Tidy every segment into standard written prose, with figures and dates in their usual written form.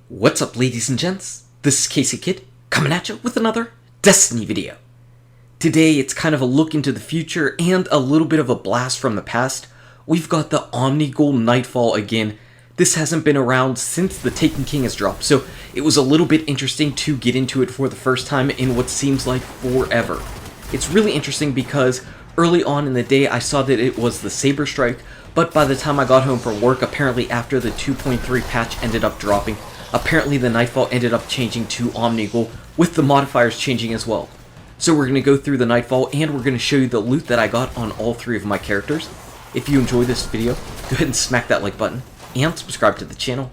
What's up, ladies and gents? This is KSigKid, coming at you with another Destiny video. Today, it's kind of a look into the future and a little bit of a blast from the past. We've got the Omnigul Nightfall again. This hasn't been around since the Taken King has dropped, so it was a little bit interesting to get into it for the first time in what seems like forever. It's really interesting because early on in the day, I saw that it was the Saber Strike, but by the time I got home from work, apparently after the 2.3 patch ended up dropping, apparently the Nightfall ended up changing to Omnigul, with the modifiers changing as well. So we're going to go through the Nightfall, and we're going to show you the loot that I got on all three of my characters. If you enjoyed this video, go ahead and smack that like button, and subscribe to the channel.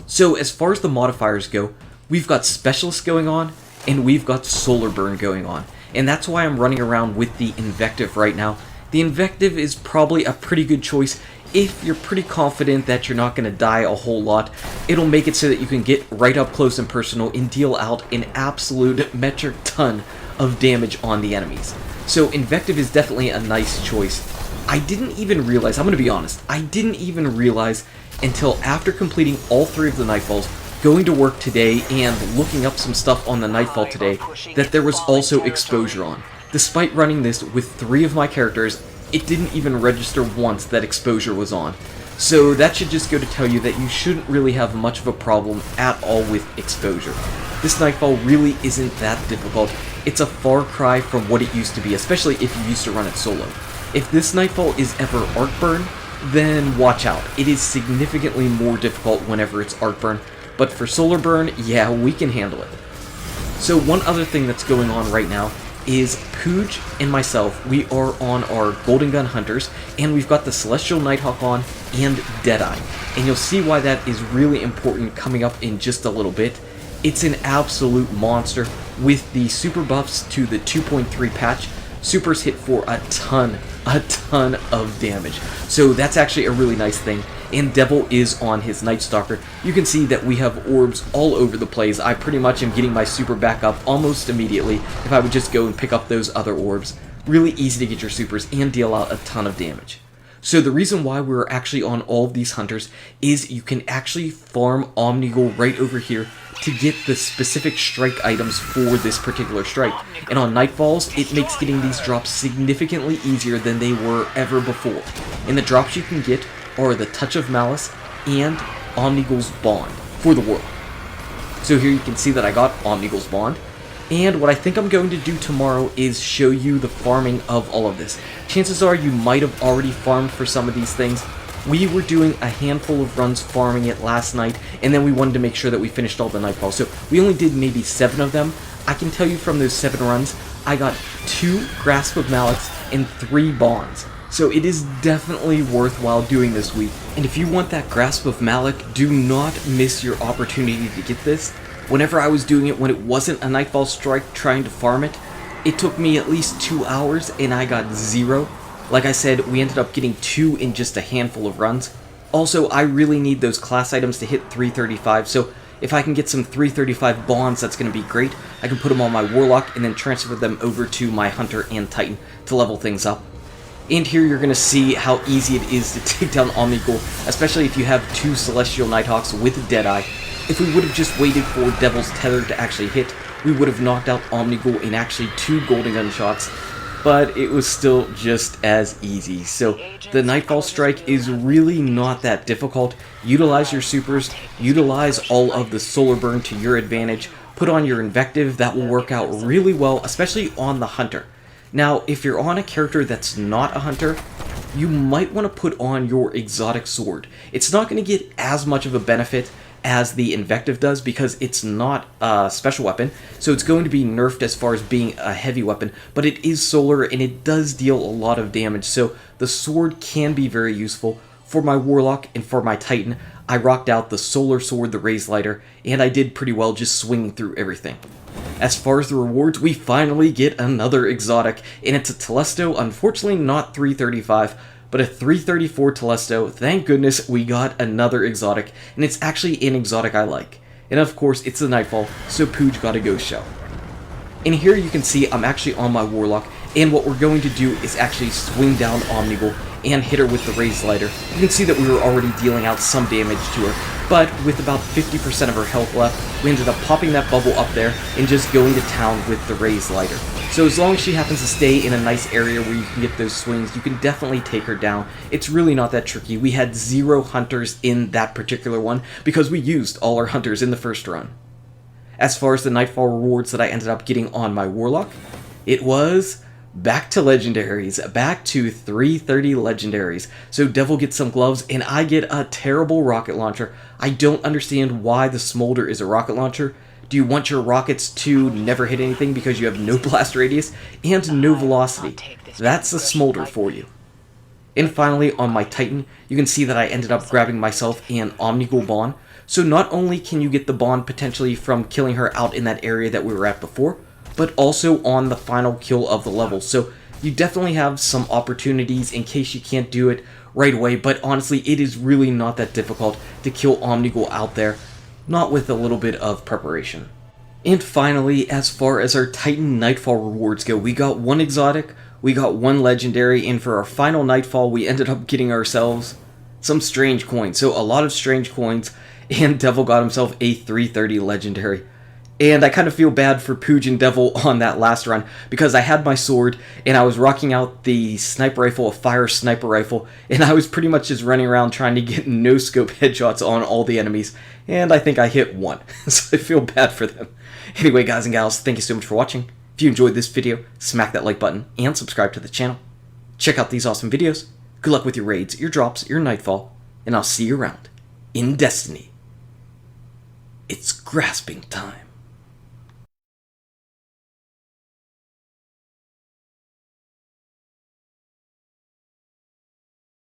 So as far as the modifiers go, we've got Specialist going on, and we've got Solar Burn going on. And that's why I'm running around with the Invective right now. The Invective is probably a pretty good choice if you're pretty confident that you're not going to die a whole lot. It'll make it so that you can get right up close and personal and deal out an absolute metric ton of damage on the enemies. So Invective is definitely a nice choice. I didn't even realize, I'm going to be honest, I didn't even realize until after completing all three of the Nightfalls, going to work today and looking up some stuff on the Nightfall today, that there was also exposure on. Despite running this with three of my characters, it didn't even register once that exposure was on. So that should just go to tell you that you shouldn't really have much of a problem at all with exposure. This Nightfall really isn't that difficult. It's a far cry from what it used to be, especially if you used to run it solo. If this Nightfall is ever Arc Burn, then watch out. It is significantly more difficult whenever it's Arc Burn, but for Solar Burn, yeah, we can handle it. So one other thing that's going on right now is Pooj and myself, we are on our Golden Gun Hunters, and we've got the Celestial Nighthawk on and Deadeye. And you'll see why that is really important coming up in just a little bit. It's an absolute monster. With the super buffs to the 2.3 patch, supers hit for a ton of damage. So that's actually a really nice thing. And Devil is on his Night Stalker. You can see that we have orbs all over the place. I pretty much am getting my super back up almost immediately if I would just go and pick up those other orbs. Really easy to get your supers and deal out a ton of damage. So the reason why we're actually on all of these hunters is you can actually farm Omnigul right over here to get the specific strike items for this particular strike. And on Nightfalls, it makes getting these drops significantly easier than they were ever before. And the drops you can get are the Touch of Malice and Omnigul's Bond for the Warlock. So here you can see that I got Omnigul's Bond. And what I think I'm going to do tomorrow is show you the farming of all of this. Chances are you might have already farmed for some of these things. We were doing a handful of runs farming it last night, and then we wanted to make sure that we finished all the Nightfalls. So we only did maybe 7 of them. I can tell you from those 7 runs, I got 2 Grasp of Maloks and 3 Bonds. So it is definitely worthwhile doing this week. And if you want that Grasp of Malok, do not miss your opportunity to get this. Whenever I was doing it when it wasn't a Nightfall strike trying to farm it, it took me at least 2 hours and I got 0. Like I said, we ended up getting 2 in just a handful of runs. Also, I really need those class items to hit 335, so if I can get some 335 bonds, that's going to be great. I can put them on my Warlock and then transfer them over to my Hunter and Titan to level things up. And here you're going to see how easy it is to take down Omnigul, especially if you have 2 Celestial Nighthawks with Deadeye. If we would have just waited for Devil's Tether to actually hit, we would have knocked out Omnigul in actually 2 Golden Gun shots, but it was still just as easy. So the Nightfall strike is really not that difficult. Utilize your supers, utilize all of the Solar Burn to your advantage, put on your Invective, that will work out really well, especially on the Hunter. Now, if you're on a character that's not a Hunter, you might want to put on your Exotic Sword. It's not going to get as much of a benefit as the Invective does because it's not a special weapon, so it's going to be nerfed as far as being a heavy weapon, but it is solar and it does deal a lot of damage, so the sword can be very useful. For my Warlock and for my Titan, I rocked out the Solar Sword, the Raise Lighter, and I did pretty well just swinging through everything. As far as the rewards, we finally get another exotic, and it's a Telesto, unfortunately not 335, but a 334 Telesto. Thank goodness we got another exotic, and it's actually an exotic I like. And of course, it's the Nightfall, so Pooj got a Ghost Shell. And here you can see I'm actually on my Warlock, and what we're going to do is actually swing down Omnigul and hit her with the Raise Lighter. You can see that we were already dealing out some damage to her. but with about 50% of her health left, we ended up popping that bubble up there and just going to town with the raised lighter. So as long as she happens to stay in a nice area where you can get those swings, you can definitely take her down. It's really not that tricky. We had 0 hunters in that particular one because we used all our hunters in the first run. As far as the Nightfall rewards that I ended up getting on my Warlock, it was back to legendaries, back to 330 legendaries. So Devil gets some gloves, and I get a terrible rocket launcher. I don't understand why the Smolder is a rocket launcher. Do you want your rockets to never hit anything because you have no blast radius and no velocity? That's the Smolder for you. And finally, on my Titan, you can see that I ended up grabbing myself an Omnigul Bond. So not only can you get the Bond potentially from killing her out in that area that we were at before, but also on the final kill of the level. So you definitely have some opportunities in case you can't do it right away, but honestly, it is really not that difficult to kill Omnigul out there, not with a little bit of preparation. And finally, as far as our Titan Nightfall rewards go, we got 1 exotic, we got 1 legendary, and for our final Nightfall, we ended up getting ourselves some strange coins. So a lot of strange coins, and Devil got himself a 330 legendary. And I kind of feel bad for Pooj and Devil on that last run, because I had my sword, and I was rocking out the sniper rifle, a fire sniper rifle, and I was pretty much just running around trying to get no-scope headshots on all the enemies, and I think I hit 1, so I feel bad for them. Anyway, guys and gals, thank you so much for watching. If you enjoyed this video, smack that like button, and subscribe to the channel. Check out these awesome videos. Good luck with your raids, your drops, your Nightfall, and I'll see you around in Destiny. It's grasping time.